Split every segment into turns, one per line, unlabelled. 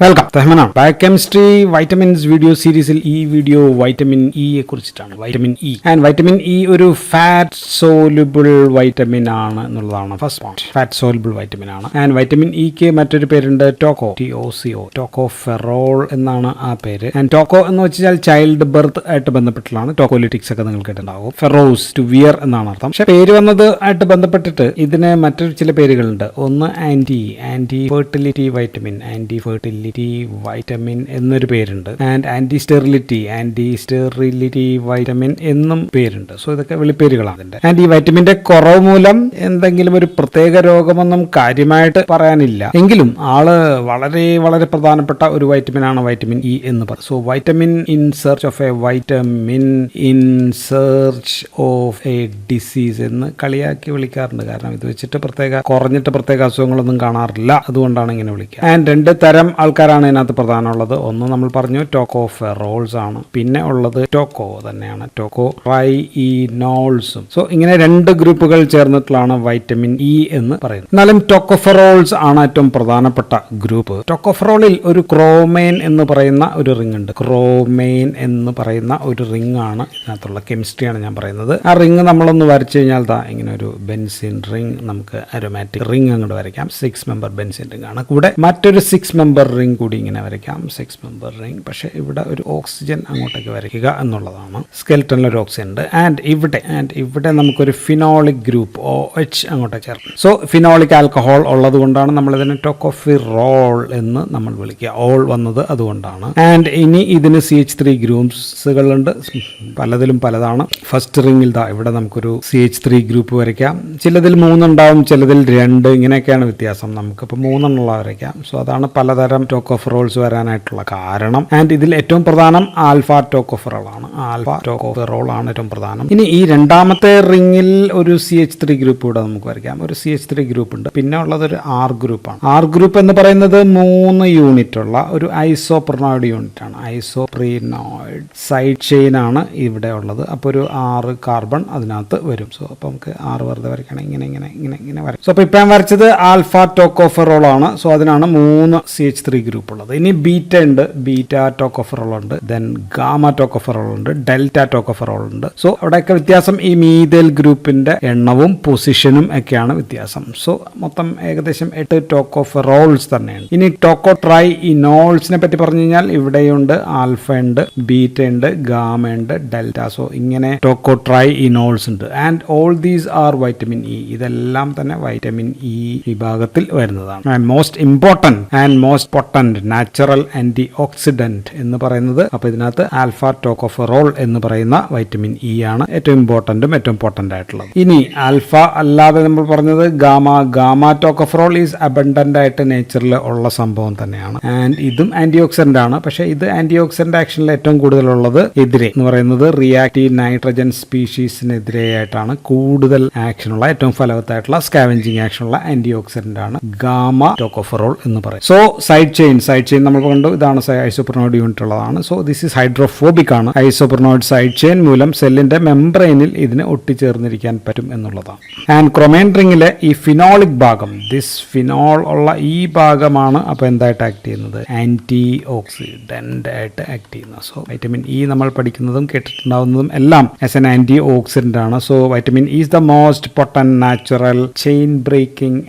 Welcome റഹ്മാനാണ്. Biochemistry vitamins video സീരീസിൽ ഈ video vitamin ഇയെ കുറിച്ചിട്ടാണ്. Vitamin E and vitamin E ഒരു ഫാറ്റ് സോലുബിൾ വൈറ്റമിൻ ആണ് എന്നുള്ളതാണ് first point. Fat soluble vitamin ആണ്. ആൻഡ് വൈറ്റമിൻ ഇക്ക് മറ്റൊരു പേരുണ്ട് ടോക്കോ, TOCO, ടോക്കോഫെറോൾ എന്നാണ് ആ പേര്. ആൻഡ് ടോക്കോ എന്ന് വെച്ചാൽ ചൈൽഡ് ബർത്ത് ആയിട്ട് ബന്ധപ്പെട്ടുള്ളതാണ്. ടോക്കോലിറ്റിക്സ് ഒക്കെ നിങ്ങൾ കേട്ടിട്ടുണ്ടാവും. ഫെറോസ് ടു വിയർ എന്നാണ് അർത്ഥം. പക്ഷെ പേര് വന്നത് ആയിട്ട് ബന്ധപ്പെട്ടിട്ട് ഇതിന് മറ്റൊരു ചില പേരുകളുണ്ട്. ഒന്ന് anti fertility vitamin, anti fertility vitamin എന്നൊരു പേരുണ്ട്. ആൻഡ് ആന്റി സ്റ്റെറിലിറ്റി വൈറ്റമിൻ എന്നും പേരുണ്ട്. സോ ഇതൊക്കെ വിളിപ്പേരുകളാണ് അതിന്റെ. ആൻഡ് ഈ വൈറ്റമിന്റെ കുറവ് മൂലം എന്തെങ്കിലും ഒരു പ്രത്യേക രോഗമൊന്നും കാര്യമായിട്ട് പറയാനില്ല. എങ്കിലും ആള് വളരെ വളരെ പ്രധാനപ്പെട്ട ഒരു വൈറ്റമിൻ ആണ് വൈറ്റമിൻ ഇ എന്ന് പറയും. So vitamin in search of A vitamin in search of A disease എന്ന് കളിയാക്കി വിളിക്കാറുണ്ട്. കാരണം ഇത് വെച്ചിട്ട് കുറഞ്ഞിട്ട് പ്രത്യേക അസുഖങ്ങളൊന്നും കാണാറില്ല. അതുകൊണ്ടാണ് ഇങ്ങനെ വിളിക്കുക. ആൻഡ് രണ്ട് തരം ആൾക്കാരാണ് ഇതിനകത്ത് പ്രധാനമുള്ളത്. ഒന്ന് നമ്മൾ പറഞ്ഞു ടോക്കോഫെറോൾസ് ആണ്. പിന്നെ ഉള്ളത് ടോക്കോ തന്നെയാണ്, ടോക്കോട്രൈഇനോൾസും. സോ ഇങ്ങനെ രണ്ട് ഗ്രൂപ്പുകൾ ചേർന്നിട്ടുള്ളതാണ് വൈറ്റമിൻ ഇ എന്ന് പറയുന്നത്. എന്നാലും ടോക്കോഫെറോൾസ് ആണ് ഏറ്റവും പ്രധാനപ്പെട്ട ഗ്രൂപ്പ്. ടോക്കോഫെറോളിൽ ഒരു ക്രോമൈൻ എന്ന് പറയുന്ന ഒരു റിംഗ് ഉണ്ട്. ക്രോമൈൻ എന്ന് പറയുന്ന ഒരു റിംഗ് ആണ് ഇതിനകത്തുള്ള കെമിസ്ട്രിയാണ് ഞാൻ പറയുന്നത്. ആ റിംഗ് നമ്മളൊന്ന് വരച്ചു കഴിഞ്ഞാൽ ഇങ്ങനെ ഒരു ബെൻസിൻ റിംഗ്, നമുക്ക് അരോമാറ്റിക് റിംഗ് അങ്ങോട്ട് വരയ്ക്കാം. 6 മെമ്പർ ബെൻസിൻ റിംഗ് ആണ്. കൂടെ മറ്റൊരു 6 മെമ്പർ റിംഗ് കൂടി ഇങ്ങനെ വരയ്ക്കാം, 6 മെമ്പർ റിംഗ്. പക്ഷെ ഇവിടെ ഒരു ഓക്സിജൻ അങ്ങോട്ടേക്ക് വരയ്ക്കുക എന്നുള്ളതാണ്. സ്കെൽറ്റനിൽ ഒരു ഓക്സിജൻ ഉണ്ട്. ആൻഡ് ഇവിടെ നമുക്കൊരു ഫിനോളിക് ഗ്രൂപ്പ് OH അങ്ങോട്ടേക്ക് ചേർക്കും. സോ ഫിനോളിക് ആൽക്കഹോൾ ഉള്ളത് കൊണ്ടാണ് നമ്മൾ ഇതിനെ ടോക്കോഫിറോൾ എന്ന് നമ്മൾ വിളിക്കുക. ഓൾ വന്നത് അതുകൊണ്ടാണ്. ആൻഡ് ഇനി ഇതിന് CH3 ഗ്രൂപ്പ്സുകളുണ്ട്. പലതിലും പലതാണ്. ഫസ്റ്റ് റിംഗിൽ ഇവിടെ നമുക്കൊരു CH3 ഗ്രൂപ്പ് വരയ്ക്കാം. ചിലതിൽ 3 ഉണ്ടാവും, ചിലതിൽ 2, ഇങ്ങനെയൊക്കെയാണ് വ്യത്യാസം. നമുക്കിപ്പോൾ 3 വരയ്ക്കാം. സോ അതാണ് പലതരം ടോക്കോഫെറോൾസ് വരാനായിട്ടുള്ള കാരണം. ആൻഡ് ഇതിൽ ഏറ്റവും പ്രധാനം ആൽഫ ടോക്കോഫെറോൾ ആണ്. ഏറ്റവും പ്രധാനം. ഇനി ഈ രണ്ടാമത്തെ റിംഗിൽ ഒരു CH3 ഗ്രൂപ്പ് ഇവിടെ നമുക്ക് വരയ്ക്കാം. ഒരു CH3 ഗ്രൂപ്പ് ഉണ്ട്. പിന്നെ ഉള്ളത് ഒരു R ഗ്രൂപ്പാണ്. R ഗ്രൂപ്പ് എന്ന് പറയുന്നത് 3 യൂണിറ്റ് ഉള്ള ഒരു ഐസോപ്രിനോയിഡ് യൂണിറ്റ് ആണ്. ഐസോപ്രിനോയിഡ് സൈഡ് ചെയിൻ ആണ് ഇവിടെ ഉള്ളത്. അപ്പോൾ ഒരു 6 കാർബൺ അതിനകത്ത് വരും. സോ അപ്പോൾ നമുക്ക് 6 വെറുതെ വരയ്ക്കണം. ഇങ്ങനെ വരയ്ക്കും. സോ അപ്പോൾ ഇപ്പം ഞാൻ വരച്ചത് ആൽഫ ടോക്കോഫെറോൾ ആണ്. സോ അതിനാണ് 3 CH3 ഗ്രൂപ്പ് ഉള്ളത്. ഇനി ബീറ്റ ഉണ്ട്, ബീറ്റ ടോക്കോഫെറോൾ ഉണ്ട്, ദെൻ ഗാമ ടോക്കോഫെറോൾ ഉണ്ട്, ഡെൽറ്റ ടോക്കോഫെറോൾ ഉണ്ട്. സോ അവിടെയൊക്കെ വ്യത്യാസം ഈ മീഥൈൽ ഗ്രൂപ്പിന്റെ എണ്ണവും പൊസിഷനും ഒക്കെയാണ് വ്യത്യാസം. സോ മൊത്തം ഏകദേശം 8 ടോക്കോഫെറോൾസ് തന്നെയാണ്. ഇനി ടോക്കോട്രൈഇനോൾസിനെ പറ്റി പറഞ്ഞു കഴിഞ്ഞാൽ ഇവിടെയുണ്ട് ആൽഫ ഉണ്ട്, ബീറ്റ ഉണ്ട്, ഗാമ ഉണ്ട്, ഡെൽറ്റ. സോ ഇങ്ങനെ ടോക്കോട്രൈഇനോൾസ് ഉണ്ട്. And all these are vitamin E. ഇതെല്ലാം തന്നെ വൈറ്റമിൻ ഇ വിഭാഗത്തിൽ വരുന്നതാണ്. And most important and most potent natural antioxidant എന്ന് പറയുന്നത്. അപ്പൊ ഇതിനകത്ത് ആൽഫ ടോക്കോഫെറോൾ എന്ന് പറയുന്ന വൈറ്റമിൻ ഇ ആണ് ഏറ്റവും ഇമ്പോർട്ടന്റും ഏറ്റവും പൊട്ടന്റ് ആയിട്ടുള്ളത്. ഇനി ആൽഫ അല്ലാതെ നമ്മൾ പറഞ്ഞത് ഗാമ ടോക്കോഫെറോൾ ഈസ് അബണ്ടന്റ് ആയിട്ട് നേച്ചറിൽ ഉള്ള സംഭവം തന്നെയാണ്. ആൻഡ് ഇതും ആന്റി ഓക്സിഡന്റ് ആണ്. പക്ഷെ ഇത് ആന്റി ഓക്സിഡന്റ് ആക്ഷനിൽ ഏറ്റവും കൂടുതലുള്ളത് എതിരെ എന്ന് പറയുന്നത് റിയാക്റ്റീവ് നൈട്രജൻ സ്പീഷീസിനെതിരെയായിട്ടാണ് കൂടുതൽ ആക്ഷനുള്ള, ഏറ്റവും ഫലവത്തായിട്ടുള്ള സ്കാവെഞ്ചിങ് ആക്ഷനുള്ള ആന്റി ഓക്സിഡന്റ് ആണ് ഗാമ ടോക്കോഫെറോൾ എന്ന് പറയും. സോ സൈഡ് ചെയിൻ നമ്മൾ കണ്ടു. ഇതാണ് ഐസോപ്രിനോയിഡ് യൂണിറ്റ് ഉള്ളതാണ്. സോ ദിസ് ഈസ് ഹൈഡ്രോഫോബിക് ആണ്. ഐസോപ്രിനോയിഡ് സൈഡ് ചെയിൻ മൂലം സെല്ലിന്റെ മെംബ്രെയിനിൽ ഇതിന് ഒട്ടിച്ചേർന്നിരിക്കാൻ പറ്റും എന്നുള്ളതാണ്. ആൻഡ് ക്രൊമൈൻ റിംഗിലെ ഈ ഫിനോളിക് ഭാഗം, ദിസ് ഫിനോൾ ഉള്ള ഈ ഭാഗമാണ് അപ്പോൾ എന്തായിട്ട് ആക്ട് ചെയ്യുന്നത്? ആന്റി ഓക്സിഡന്റ് ആയിട്ട് ആക്ട് ചെയ്യുന്നത്. സോ വൈറ്റമിൻ ഇ നമ്മൾ പഠിക്കുന്നതും കേട്ടിട്ടുണ്ടാവുന്നതും എല്ലാം ആസ് എൻ ആന്റി ഓക്സിഡന്റ് ആണ്. So vitamin E is the most potent natural chain breaking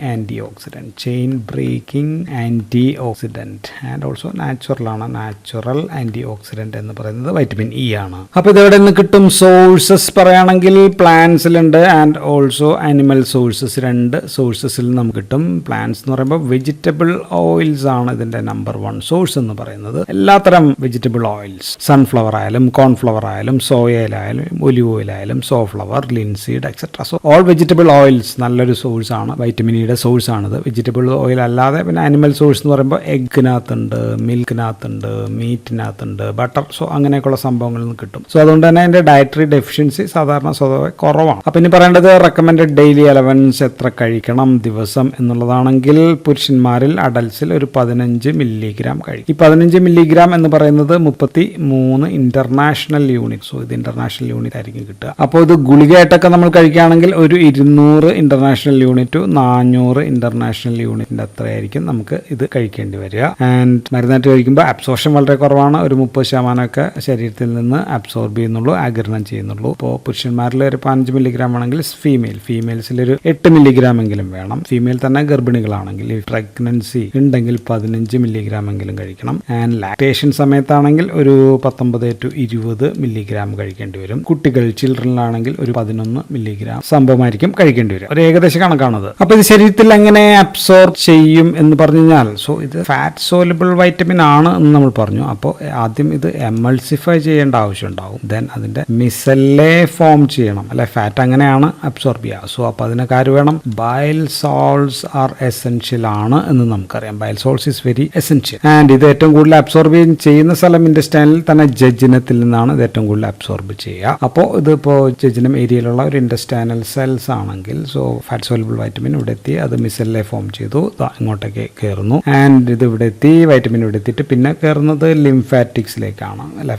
antioxidant and also natural ആണ്. നാച്ചുറൽ ആന്റി ഓക്സിഡന്റ് എന്ന് പറയുന്നത് വൈറ്റമിൻ ഇ ആണ്. അപ്പൊ ഇതെവിടെ നിന്ന് കിട്ടും? സോഴ്സസ് പറയുകയാണെങ്കിൽ പ്ലാന്റ്സിലുണ്ട് ആൻഡ് ഓൾസോ ആനിമൽ സോഴ്സസ്. 2 സോഴ്സസിൽ നമുക്ക് കിട്ടും. പ്ലാന്റ്സ് എന്ന് പറയുമ്പോൾ വെജിറ്റബിൾ ഓയിൽസ് ആണ് ഇതിന്റെ നമ്പർ 1 സോഴ്സ് എന്ന് പറയുന്നത്. എല്ലാത്തരം വെജിറ്റബിൾ ഓയിൽസ്, സൺഫ്ലവർ ആയാലും കോൺഫ്ലവർ ആയാലും സോയയിലായാലും ഒലിവ് ഓയിൽ ആയാലും safflower, linseed etcetera. So all vegetable oils നല്ലൊരു സോഴ്സ് ആണ്. വൈറ്റമിൻ ഇയുടെ സോഴ്സ് ആണിത്. വെജിറ്റബിൾ ഓയിൽ അല്ലാതെ പിന്നെ ആനിമൽ സോഴ്സ് എന്ന് പറയുമ്പോൾ എഗ്ഗിനകത്തുണ്ട്, മിൽക്കിനകത്തുണ്ട്, മീറ്റിനകത്തുണ്ട്, ബട്ടർ. സോ അങ്ങനെയൊക്കെയുള്ള സംഭവങ്ങളിൽ നിന്ന് കിട്ടും. സോ അതുകൊണ്ട് തന്നെ അതിന്റെ ഡയറ്ററി ഡെഫിഷ്യൻസി സാധാരണ സ്വതവേ കുറവാണ്. അപ്പം ഇനി പറയേണ്ടത് റെക്കമെൻഡഡ് ഡെയിലി അലവൻസ് എത്ര കഴിക്കണം ദിവസം എന്നുള്ളതാണെങ്കിൽ പുരുഷന്മാരിൽ അഡൽസിൽ ഒരു 15 മില്ലിഗ്രാം കഴിക്കും. ഈ 15 മില്ലിഗ്രാം എന്ന് പറയുന്നത് 33 ഇന്റർനാഷണൽ യൂണിറ്റ്. സോ ഇത് ഇന്റർനാഷണൽ യൂണിറ്റ് ആയിരിക്കും കിട്ടുക. അപ്പോൾ ഇത് ഗുളികയായിട്ടൊക്കെ നമ്മൾ കഴിക്കുകയാണെങ്കിൽ ഒരു 200 ഇന്റർനാഷണൽ യൂണിറ്റ് 400 ഇന്റർനാഷണൽ യൂണിറ്റിന്റെ അത്രയായിരിക്കും നമുക്ക് ഇത് കഴിക്കേണ്ടി വരിക. ചെയ്യുക. ആൻഡ് മരുന്നായിട്ട് കഴിക്കുമ്പോൾ അബ്സോർപ്ഷൻ വളരെ കുറവാണ്. ഒരു 30% ശരീരത്തിൽ നിന്ന് അബ്സോർബ് ചെയ്യുന്നുള്ളൂ, ആഗിരണം ചെയ്യുന്നുള്ളൂ. ഇപ്പോൾ പുരുഷന്മാരിൽ ഒരു 5 മില്ലിഗ്രാം ആണെങ്കിൽ ഫീമെയിൽസിൽ ഒരു 8 മില്ലിഗ്രാം എങ്കിലും വേണം. ഫീമെയിൽ തന്നെ ഗർഭിണികളാണെങ്കിൽ, പ്രഗ്നൻസി ഉണ്ടെങ്കിൽ 15 മില്ലിഗ്രാം എങ്കിലും കഴിക്കണം. ആൻഡ് ലാക്ടേഷൻ സമയത്താണെങ്കിൽ ഒരു 19 to 20 മില്ലിഗ്രാം കഴിക്കേണ്ടി വരും. കുട്ടികൾ ചിൽഡ്രനിലാണെങ്കിൽ ഒരു 11 മില്ലിഗ്രാം സംഭവമായിരിക്കും കഴിക്കേണ്ടി വരും. ഒരു ഏകദേശ കണക്കാണത്. അപ്പൊ ഇത് ശരീരത്തിൽ എങ്ങനെ അബ്സോർബ് ചെയ്യും എന്ന് പറഞ്ഞു കഴിഞ്ഞാൽ, സോ ഇത് ഫാറ്റ് സോലുബിൾ വൈറ്റമിൻ ആണ് എന്ന് നമ്മൾ പറഞ്ഞു. അപ്പോൾ ആദ്യം ഇത് എമൾസിഫൈ ചെയ്യേണ്ട ആവശ്യം ഉണ്ടാവും. ദെൻ അതിന്റെ മിസെല്ലെ ഫോം ചെയ്യണം, അല്ലെ? ഫാറ്റ് അങ്ങനെയാണ് അബ്സോർബ് ചെയ്യുക. സോ അപ്പോൾ അതിന് കാര്യം വേണം. ബൈൽ സോൾട്സ് ആർ എസെൻഷ്യൽ ആണ് എന്ന് നമുക്കറിയാം. Bile salts is very essential. And ഇത് ഏറ്റവും കൂടുതൽ അബ്സോർബ് ചെയ്യുന്ന സ്ഥലം ഇൻറ്റസ്റ്റൈനിൽ തന്നെ, ജജ്ജിനത്തിൽ നിന്നാണ് ഇത് ഏറ്റവും കൂടുതൽ അബ്സോർബ് ചെയ്യുക. അപ്പോൾ ഇതിപ്പോൾ ജജ്ജിനം ഏരിയയിലുള്ള ഒരു ഇൻറ്റസ്റ്റൈനൽ സെൽസ് ആണെങ്കിൽ, സോ ഫാറ്റ് സോലുബിൾ വൈറ്റമിൻ ഇവിടെ എത്തി, അത് മിസെല്ലെ ഫോം ചെയ്തു, ഇങ്ങോട്ടേക്ക് കയറുന്നു. ആൻഡ് ഇത് ഇവിടെ എത്തി, വൈറ്റമിൻ ഇവിടെ എത്തിയിട്ട് പിന്നെ കയറുന്നത് ലിംഫാറ്റിക്സിലേക്കാണ്, അല്ലെ?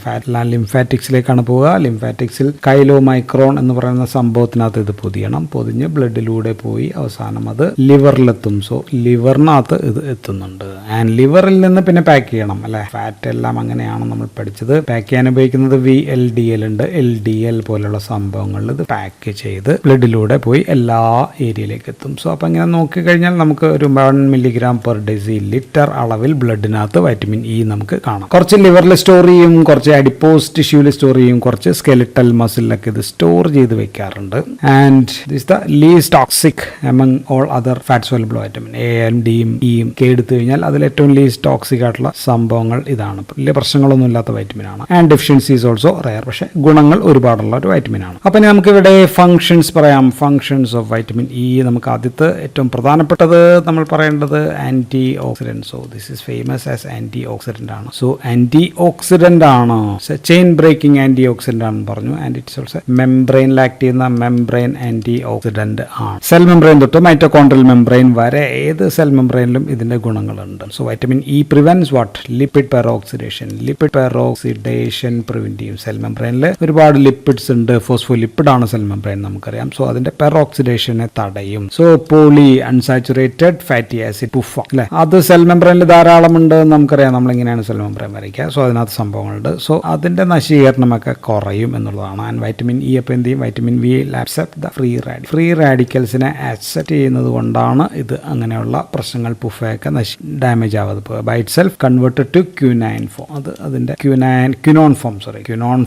ലിംഫാറ്റിക്സിലേക്കാണ് പോവുക. ലിംഫാറ്റിക്സിൽ കൈലോമൈക്രോൺ എന്ന് പറയുന്ന സംഭവത്തിനകത്ത് ഇത് പൊതിഞ്ഞ് ബ്ലഡിലൂടെ പോയി അവസാനം അത് ലിവറിലെത്തും. സോ ലിവറിനകത്ത് ഇത് എത്തുന്നുണ്ട്. ആൻഡ് ലിവറിൽ നിന്ന് പിന്നെ പാക്ക് ചെയ്യണം, അല്ലെ? ഫാറ്റ് എല്ലാം അങ്ങനെയാണ് നമ്മൾ പഠിച്ചത്. പാക്ക് ചെയ്യാൻ ഉപയോഗിക്കുന്നത് VLDL ഉണ്ട്. LDL പോലുള്ള സംഭവങ്ങളിൽ ഇത് പാക്ക് ചെയ്ത് ബ്ലഡിലൂടെ പോയി എല്ലാ ഏരിയയിലേക്ക് എത്തും. സോ അപ്പം ഇങ്ങനെ നോക്കിക്കഴിഞ്ഞാൽ നമുക്ക് ഒരു 1 മില്ലിഗ്രാം പെർ ഡെസിലിറ്റർ അളവിൽ ബ്ലഡിനകത്ത് വൈറ്റമിൻ ഇ നമുക്ക് കാണാം. കുറച്ച് ലിവറിൽ സ്റ്റോർ ചെയ്യും, കുറച്ച് അഡിപ്പോസ് ടിഷ്യൂവിൽ സ്റ്റോർ ചെയ്യും, കുറച്ച് സ്കെലിറ്റൽ മസിലൊക്കെ ഇത് സ്റ്റോർ ചെയ്ത് വെക്കാറുണ്ട്. And this the least toxic among all other fat soluble vitamin. എയും ഡിയും ഇയും ഒക്കെ എടുത്തു കഴിഞ്ഞാൽ അതിൽ ഏറ്റവും ലീസ്റ്റ് ടോക്സിക് ആയിട്ടുള്ള സംഭവങ്ങൾ ഇതാണ്. വലിയ പ്രശ്നങ്ങളൊന്നും ഇല്ലാത്ത വൈറ്റമിൻ ആണ്. ആൻഡ് ഡെഫിഷ്യൻസീസ് ഓൾസോ റയർ, പക്ഷേ ഗുണങ്ങൾ ഒരുപാടുള്ള ഒരു വൈറ്റമിൻ ആണ്. അപ്പൊ നമുക്ക് ഇവിടെ ഫങ്ഷൻസ് പറയാം. Functions of vitamin E. നമുക്ക് ആദ്യത്തെ ഏറ്റവും പ്രധാനപ്പെട്ടത് നമ്മൾ പറയേണ്ടത് antioxidant. So this is famous as antioxidant ആണ്. സോ ആന്റി ഓക്സിഡന്റ് ആണ്, ചെയിൻ ബ്രേക്കിംഗ് ആന്റി ഓക്സിഡന്റ് ആണെന്ന് പറഞ്ഞു. ആൻഡ് ഇറ്റ്സ് ഓൾസോ മെംബ്രെയിനിൽ ആക്ട് ചെയ്യുന്ന മെംബ്രെയിൻ ആന്റി ഓക്സിഡന്റ് ആണ്. സെൽ മെംബ്രെയിൻ തൊട്ട് മൈറ്റോകോൺഡ്രിയൽ മെംബ്രെയിൻ വരെ ഏത് സെൽ മെംബ്രെയിനിലും ഇതിന്റെ ഗുണങ്ങളുണ്ട്. So vitamin E prevents what? Lipid peroxidation. Lipid peroxidation prevent ചെയ്യും. സെൽ മെംബ്രെയിനിൽ ഒരുപാട് ലിപ്പിഡ്സ് ഉണ്ട്. ഫോസ്ഫോലിപ്പിഡ് ആണ് സെൽ മെംബ്രെയിൻ, നമുക്കറിയാം. സോ അതിന്റെ പെറോക്സിഡേഷനെ തടയും. So poly unsaturated fatty acid PUFA, അല്ലെ? അത് സെൽ മെംബ്രെയിനിൽ ധാരാളം ഉണ്ട്, നമുക്കറിയാം. നമ്മളിങ്ങനെയാണ് സെൽ മെംബ്രെയിൻ വരയ്ക്കുക. സോ അതിനകത്ത് സംഭവങ്ങളുണ്ട്. സോ അതിന്റെ നശീകരണമൊക്കെ കുറയും എന്നുള്ളതാണ്. ആൻഡ് വൈറ്റമിൻ ഇ അപ്പോൾ എന്ത് ചെയ്യും? Vitamin will accept the free റാഡിക്കൽസിനെ ആക്സെപ്റ്റ് ചെയ്യുന്നത് കൊണ്ടാണ് ഇത് അങ്ങനെയുള്ള പ്രശ്നങ്ങൾ, പുഫയൊക്കെ ഡാമേജ് ആവാതെ പോകുക. By itself converted to quinine form. അത് അതിന്റെ ക്യൂനോൺ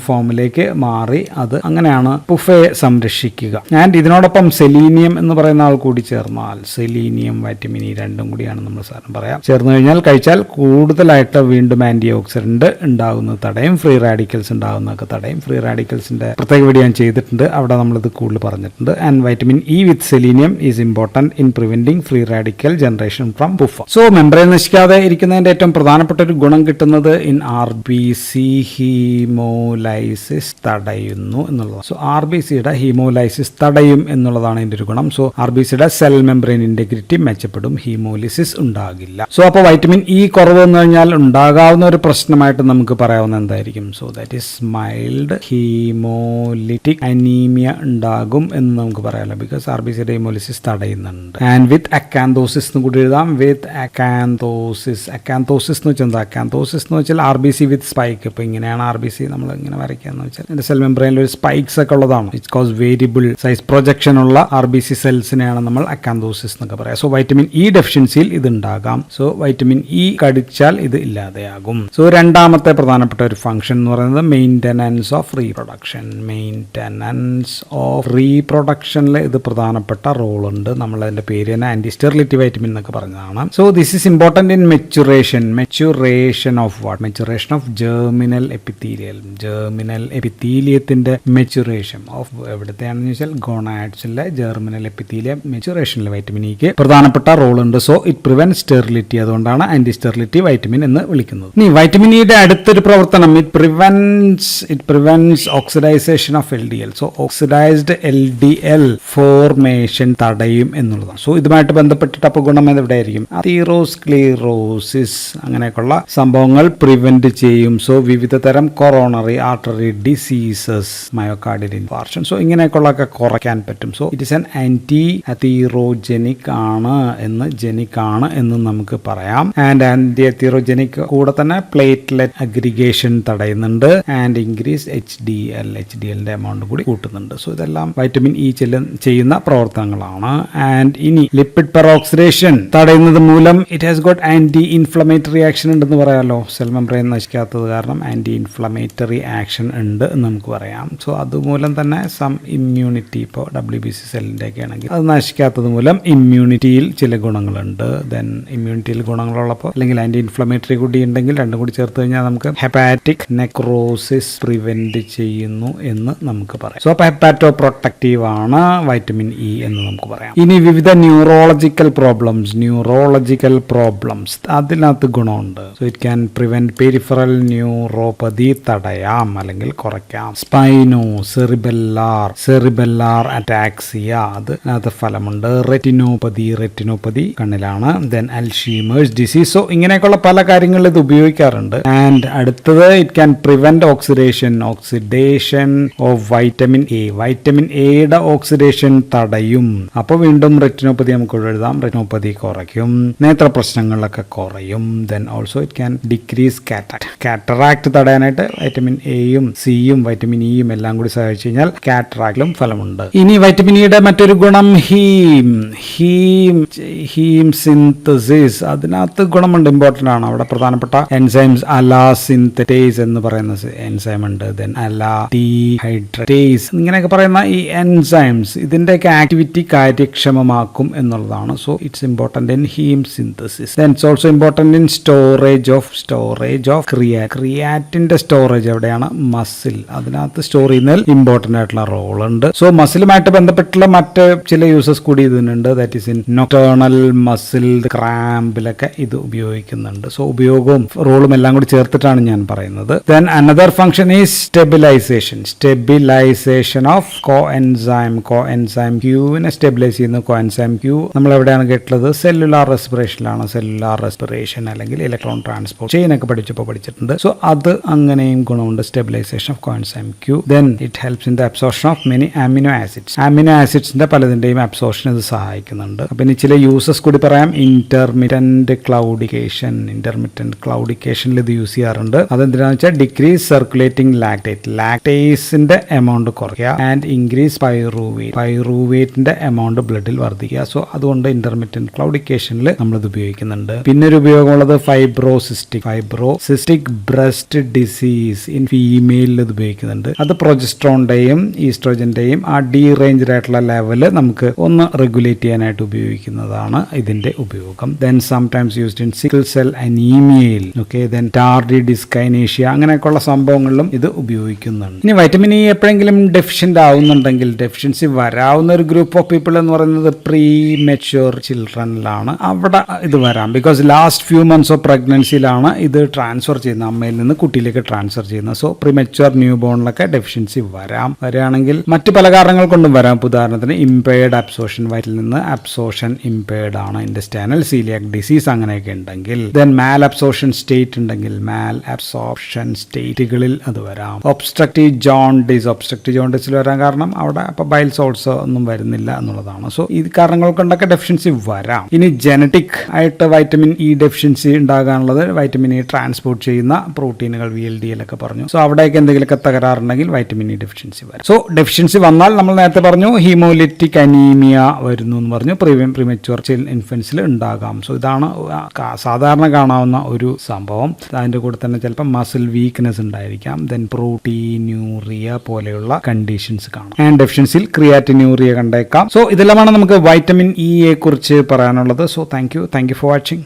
ഫോമിലേക്ക് മാറി അത് അങ്ങനെയാണ് പുഫയെ സംരക്ഷിക്കുക. ആൻഡ് ഇതിനോടൊപ്പം സെലീനിയം എന്ന് പറയുന്ന ആൾ കൂടി ചേർന്നാൽ, സെലീനിയം വൈറ്റമിൻ ഇ രണ്ടും കൂടിയാണ് നമ്മൾ സാറിന് പറയാം, ചേർന്ന് കഴിഞ്ഞാൽ കഴിച്ചാൽ കൂടുതലായിട്ട് വീണ്ടും ആന്റി ഓക്സിഡന്റ് ഉണ്ടാകുന്നത് തടയും, ഫ്രീ റാഡിക്കൽസ് ഉണ്ടാകുന്നതൊക്കെ തടയും. ഫ്രീ റാഡിക്കൽസിന്റെ പ്രത്യേക വീഡിയോ ഞാൻ ചെയ്തിട്ടുണ്ട്, അവിടെ നമ്മളിത് കൂടുതൽ പറഞ്ഞിട്ടുണ്ട്. And vitamin E with selenium is important in preventing free radical generation from PUFA. So membrane നശിക്കാതെ ഇരിക്കുന്നതിന്റെ ഏറ്റവും പ്രധാനപ്പെട്ട ഒരു ഗുണം കിട്ടുന്നത് ഇൻ RBC ഹീമോലൈസിസ് തടയുന്നു എന്നുള്ളതാണ്. സോ RBCയുടെ ഹീമോലൈസിസ് തടയും എന്നുള്ളതാണ് ഇതിന്റെ ഒരു ഗുണം. സോ RBCയുടെ സെൽ മെംബ്രെയിൻ ഇന്റഗ്രിറ്റി മെച്ചപ്പെടും, ഹീമോലിസിസ് ഉണ്ടാകില്ല. സോ അപ്പോൾ വൈറ്റമിൻ ഇ കുറവ് വന്നു കഴിഞ്ഞാൽ ഉണ്ടാകാവുന്ന ഒരു പ്രശ്നമായിട്ട് നമുക്ക് പറയാവുന്ന എന്തായിരിക്കും? So that is mild haemolytic anaemia ഉണ്ടാകും എന്ന് നമുക്ക് പറയാമല്ലോ, ബിക്കോസ് RBCയുടെ ഹീമോലിസിസ് തടയുന്നുണ്ട്. ആൻഡ് വിത്ത് അക്കാന്തോസിസ് എന്ന് കൂടി എഴുതാം. വിത്ത് അക്കാന്തോസിസ് എന്ന് വെച്ചാൽ എന്താ? അക്കാന്തോസിസ് എന്ന് വെച്ചാൽ RBC വിത്ത് സ്പൈക്ക്. ഇപ്പൊ ഇങ്ങനെയാണ് RBC നമ്മൾ ഇങ്ങനെ വരയ്ക്കാന്ന് വെച്ചാൽ എന്റെ സെൽ മെംബ്രെയിനിൽ ഒരു സ്പൈക്സ് ഒക്കെ ഉള്ളതാണ്. It's cause variable size projection ഉള്ള RBC സെൽസിനെയാണ് നമ്മൾ അക്കാന്തോസിസ് എന്നൊക്കെ പറയാം. സോ വൈറ്റമിൻ ഇ ഡെഫിഷ്യൻസിയിൽ ഇത് ഉണ്ടാകാം. സോ വൈറ്റമിൻ ഇ കടിച്ചാൽ ഇത് ഇല്ലാതെയാകും. സോ രണ്ടാമത്തെ പ്രധാനപ്പെട്ട ഒരു ഫംഗ്ഷൻ എന്ന് പറയുന്നത് മെയിൻ്റനൻസ് ഓഫ് റീപ്രൊഡക്ഷൻ. റീപ്രൊഡക്ഷനിൽ ഇത് പ്രധാനപ്പെട്ട റോൾ ഉണ്ട്. നമ്മൾ അതിന്റെ പേര് തന്നെ ആന്റി സ്റ്റെറിലിറ്റി വൈറ്റമിൻ എന്നൊക്കെ പറഞ്ഞതാണ്. So this is important in maturation of what? Maturation of germinal എപ്പിത്തീലിയത്തിന്റെ മെച്ചുറേഷൻ ഓഫ് എവിടത്തെയാണെന്ന് ചോദിച്ചാൽ ഗോണാഡ്സിലെ ജെർമിനൽ എപ്പിത്തീലിയം മെച്ചുറേഷനിൽ വൈറ്റമിൻ ഇക്ക് പ്രധാനപ്പെട്ട റോൾ ഉണ്ട്. സോ ഇറ്റ് പ്രിവെന്റ് സ്റ്റെറിലിറ്റി, അതുകൊണ്ടാണ് ആന്റി സ്റ്റെറിലിറ്റി വൈറ്റമിൻ എന്ന് വിളിക്കുന്നത്. ഇനി വൈറ്റമിൻ ഇയുടെ അടുത്തൊരു പ്രവർത്തനം, it prevents oxidisation of LDL. So oxidised LDL formation തടയും എന്നുള്ളതാണ്. സോ ഇതുമായിട്ട് ബന്ധപ്പെട്ടിട്ട് അപ്പോൾ ഗുണം എവിടെയായിരിക്കും? അതീറോസ്ക്ലീറോസിസ് അങ്ങനെയൊക്കെയുള്ള സംഭവങ്ങൾ പ്രിവെന്റ് ചെയ്യും. സോ വിവിധ തരം coronary artery diseases, myocardial infarction, so ഇങ്ങനെയൊക്കെയുള്ളതൊക്കെ കുറയ്ക്കാൻ പറ്റും. So it is an anti atherogenic ആണ് എന്ന് നമുക്ക് പറയാം. ആൻഡ് ആന്റി എത്തിറോജനിക് കൂടെ തന്നെ പ്ലേറ്റ്ലെറ്റ് അഗ്രിഗേഷൻ തടയുന്നുണ്ട് ആൻഡ് ഇൻക്രീസ് HDLന്റെ എമൗണ്ട് കൂടി കൂട്ടുന്നുണ്ട്. സോ ഇതെല്ലാം വൈറ്റമിൻ ഇ ചെയ്യുന്ന പ്രവർത്തനങ്ങളാണ്. ആൻഡ് ഇനി ലിപ്പിഡ് പെറോക്സിഡേഷൻ തടയുന്നത് മൂലം it has got anti inflammatory action ഉണ്ടെന്ന് പറയാമല്ലോ. സെൽ മെംബ്രെയിൻ നശിക്കാത്തത് കാരണം ആന്റി ഇൻഫ്ലമേറ്ററി ആക്ഷൻ ഉണ്ട് എന്ന് നമുക്ക് പറയാം. സോ അതുമൂലം തന്നെ സം ഇമ്മ്യൂണിറ്റി, ഇപ്പോൾ WBC സെല്ലിൻ്റെ ഒക്കെ ആണെങ്കിൽ അത് നശിക്കാത്തത് മൂലം ഇമ്മ്യൂണിറ്റിയിൽ ചില ഗുണങ്ങളുണ്ട്. ദെൻ ഇമ്മ്യൂണിറ്റിയിൽ ഗുണങ്ങളുള്ളപ്പോൾ അല്ലെങ്കിൽ ആന്റി ഇൻഫ്ലമേറ്ററി കൂടി ഉണ്ടെങ്കിൽ രണ്ടും കൂടി ചേർത്ത് കഴിഞ്ഞാൽ നമുക്ക് ഹെപ്പാറ്റിക് നെക്രോസിസ് പ്രിവെന്റ് ചെയ്യുന്നു എന്ന് നമുക്ക് പറയാം. സോ അപ്പോൾ ഹെപ്പാറ്റോ പ്രൊട്ടക്റ്റീവ് ആണ് വൈറ്റമിൻ ഇ എന്ന് നമുക്ക് പറയാം. ഇനി വിവിധ ന്യൂറോളജിക്കൽ പ്രോബ്ലംസ് അതിനകത്ത് ഗുണമുണ്ട്. So it can prevent peripheral neuropathy തടയാം അല്ലെങ്കിൽ കുറയ്ക്കാം. സ്പൈനോ സെറിബെല്ലാർ അറ്റാക്സിയ അതിനകത്ത് ഫലമുണ്ട്. റെറ്റിനോപ്പതി കണ്ണിലാണ്. Then Alzheimer's disease. സോ ഇങ്ങനെയൊക്കെയുള്ള പല കാര്യങ്ങളിൽ ഇത് ഉപയോഗിക്കാറുണ്ട്. ആൻഡ് അടുത്തത് it can prevent oxidation of vitamin എയുടെ ഓക്സിഡേഷൻ തടയും. അപ്പോൾ വീണ്ടും റെറ്റിനോപ്പതി നമുക്ക് എഴുതാം. റെറ്റിനോപ്പതി കുറയ്ക്കും, നേത്ര പ്രശ്നങ്ങളിലൊക്കെ കുറയും. Then also it can decrease cataract തടയാനായിട്ട് വൈറ്റമിൻ എയും സിയും വൈറ്റമിൻ ഇയും എല്ലാം കൂടി സഹായിച്ചു കഴിഞ്ഞാൽ കാറ്ററാക്റ്റിലും ഫലമുണ്ട്. ഇനി വൈറ്റമിൻ ഇയുടെ മറ്റൊരു ഗുണം ഹീം സിന്തസിസ്. അതിനകത്ത് ഗുണമുണ്ട്, ഇമ്പോർട്ടന്റ് ആണ്. അവിടെ പ്രധാനപ്പെട്ട എൻസൈംസ് അലാസിന്തേസ് എന്ന് പറയുന്ന എൻസൈം ഉണ്ട്. ദെൻ അലാഡിഹൈഡ്രേറ്റേസ് ഇങ്ങനെയൊക്കെ പറയുന്ന ഈ എൻസൈംസ് ഇതിന്റെയൊക്കെ ആക്ടിവിറ്റി കാര്യക്ഷമമാക്കും എന്നുള്ളതാണ്. So it's important in haem synthesis. Then it's also important in storage of ക്രിയാറ്റിന്റെ സ്റ്റോറേജ് എവിടെയാണ്? മസിൽ. അതിനകത്ത് സ്റ്റോർ ചെയ്യുന്നതിൽ ഇമ്പോർട്ടന്റ് ആയിട്ടുള്ള റോൾ ഉണ്ട്. സോ മസിലുമായിട്ട് ബന്ധപ്പെട്ടുള്ള മറ്റ് ചില യൂസസ് കൂടി ഇതിനുണ്ട്. That is in nocturnal muscle ക്രാമ്പിലൊക്കെ ഇത് ഉപയോഗിക്കുന്നുണ്ട്. സോ ഉപയോഗവും റോളും എല്ലാം കൂടി ചേർത്തിട്ടാണ് ഞാൻ പറയുന്നത്. Then another function is stabilisation of coenzyme ക്യൂവിനെ സ്റ്റെബിലൈസ് ചെയ്യുന്ന കോഎൻസൈം ക്യൂ നമ്മൾ എവിടെയാണ് കേട്ടുള്ളത്? സെല്ലുലാർ റെസ്പിറേഷനിലാണ്. സെല്ലുലാർ റെസ്പിറേഷൻ അല്ലെങ്കിൽ ഇലക്ട്രോൺ ട്രാൻസ്പോർട്ട് ചെയിനൊക്കെ പഠിച്ചിട്ടുണ്ട്. സോ അത് അങ്ങനെയും ഗുണമുണ്ട്, stabilisation of coenzyme Q. Then it helps in the absorption of many amino ആസിഡ്സിന്റെ പലതിന്റെയും അബ്സോർപ്ഷൻ ഇത് സഹായിക്കുന്നുണ്ട്. അപ്പൊ ഇനി ചില യൂസസ് കൂടി പറയാം. ഇന്റർമിറ്റന്റ് ക്ലൗഡിക്കേഷനിൽ ഇത് യൂസ് ചെയ്യാറുണ്ട്. അതെന്തിനാന്ന് വെച്ചാൽ ഡിക്രീസ് സർക്കുലേറ്റിംഗ് ലാക്ടേസിന്റെ എമൗണ്ട് കുറയ്ക്കുക ആൻഡ് ഇൻക്രീസ് പൈറൂവേറ്റിന്റെ എമൗണ്ട് ബ്ലഡിൽ വർദ്ധിക്കുക. സോ അതുകൊണ്ട് ഇന്റർമിറ്റന്റ് ക്ലൗഡിക്കേഷനിൽ നമ്മളിത് ഉപയോഗിക്കുന്നുണ്ട്. പിന്നെ ഒരു ഉപയോഗമുള്ളത് ഫൈബ്രോസിസ്റ്റിക് ബ്രസ്റ്റ് ഡിസീസ് ഇൻ ഫീമെയിലിൽ ഇത് ഉപയോഗിക്കുന്നുണ്ട്. അത് പ്രൊജസ്ട്രോണിന്റെയും ഈസ്ട്രോജന്റെയും ആ ഡീറേഞ്ച്ഡ് ആയിട്ടുള്ള ലെവല് നമുക്ക് ഒന്ന് റെഗുലേറ്റ് ചെയ്യാനായിട്ട് ഉപയോഗിക്കുന്നതാണ് ഇതിന്റെ ഉപയോഗം. Then sometimes used in sickle cell അനീമിയയിൽ. ഓക്കെ, ദെൻ ടാർഡി ഡിസ്കൈനേഷ്യ അങ്ങനെയൊക്കെയുള്ള സംഭവങ്ങളിലും ഇത് ഉപയോഗിക്കുന്നുണ്ട്. ഇനി വൈറ്റമിൻ ഇ എപ്പോഴെങ്കിലും ഡെഫിഷ്യന്റ് ആവുന്നുണ്ടെങ്കിൽ, ഡെഫിഷ്യൻസി വരാവുന്ന ഒരു ഗ്രൂപ്പ് ഓഫ് പീപ്പിൾ എന്ന് പറയുന്നത് പ്രീ മെച്യൂർ ചിൽഡ്രനിലാണ്. അവിടെ ഇത് വരാം. Because last few months of പ്രഗ്നൻസിയിലാണ് ഇത് ട്രാൻസ്ഫർ ചെയ്യുന്നത്, അമ്മയിൽ നിന്ന് കുട്ടിയിലേക്ക് ട്രാൻസ്ഫർ ചെയ്യുന്നത്. സോ പ്രീമെച്യൂർ ന്യൂ ബോണിലൊക്കെ ഡെഫിഷ്യൻസി വരാണെങ്കിൽ മറ്റു പല കാരണങ്ങൾ കൊണ്ടും വരാം. ഉദാഹരണത്തിന് ഇംപെയർഡ് അബ്സോർഷൻ, വയറ്റിൽ നിന്ന് അബ്സോർഷൻ ഇംപെയർഡ് ആണ്, ഇൻറ്റെസ്റ്റൈനൽ സീലിയാക് ഡിസീസ് അങ്ങനെയൊക്കെ ഉണ്ടെങ്കിൽ. ദെൻ മാൽ അബ്സോർഷൻ സ്റ്റേറ്റ് ഉണ്ടെങ്കിൽ, മാൽ അബ്സോർപ്ഷൻ സ്റ്റേറ്റുകളിൽ അത് വരാം. ഒബ്സ്ട്രക്റ്റീവ് ജോണ്ടിസിൽ വരാൻ കാരണം അവിടെ അപ്പോൾ ബൈൽ സോൾട്സ് ഒന്നും വരുന്നില്ല എന്നുള്ളതാണ്. സോ ഈ കാരണങ്ങൾ കൊണ്ടൊക്കെ ഡെഫിഷ്യൻസി വരാം. ഇനി ജനറ്റിക് ആയിട്ട് വൈറ്റമിൻ ഇ ഡെഫിഷ്യൻസി ഉണ്ടാകാനുള്ളത് വൈറ്റമിൻ ഇ ട്രാൻസ്പോർട്ട് ചെയ്യുന്ന പ്രോട്ടീനുകൾ VLDL ഒക്കെ പറഞ്ഞു. സോ അവിടെയൊക്കെ എന്തെങ്കിലുമൊക്കെ തകരാറുണ്ടെങ്കിൽ വൈറ്റമിൻ ഇ ഡെഫിഷ്യൻസി വരും. സോ ഡെഫിഷ്യൻസി വന്നാൽ നമ്മൾ നേരത്തെ പറഞ്ഞു ഹീമോലിറ്റിക് അനീമിയ വരുന്നു എന്ന് പറഞ്ഞു. പ്രീമെച്യൂർ ഇൻഫൻസിൽ ഉണ്ടാകാം. സോ ഇതാണ് സാധാരണ കാണാവുന്ന ഒരു സംഭവം. അതിൻ്റെ കൂടെ തന്നെ ചിലപ്പോൾ മസിൽ വീക്ക്നെസ് ഉണ്ടായിരിക്കാം. ദെൻ പ്രോട്ടീനൂറിയ പോലെയുള്ള കണ്ടീഷൻസ് കാണാം. ആൻഡ് ഡെഫിഷ്യൻസിയിൽ ക്രിയാറ്റിനൂറിയ കണ്ടേക്കാം. സോ ഇതെല്ലാമാണ് നമുക്ക് വൈറ്റമിൻ ഇയെ കുറിച്ച് പറയാനുള്ളത്. So thank you for watching.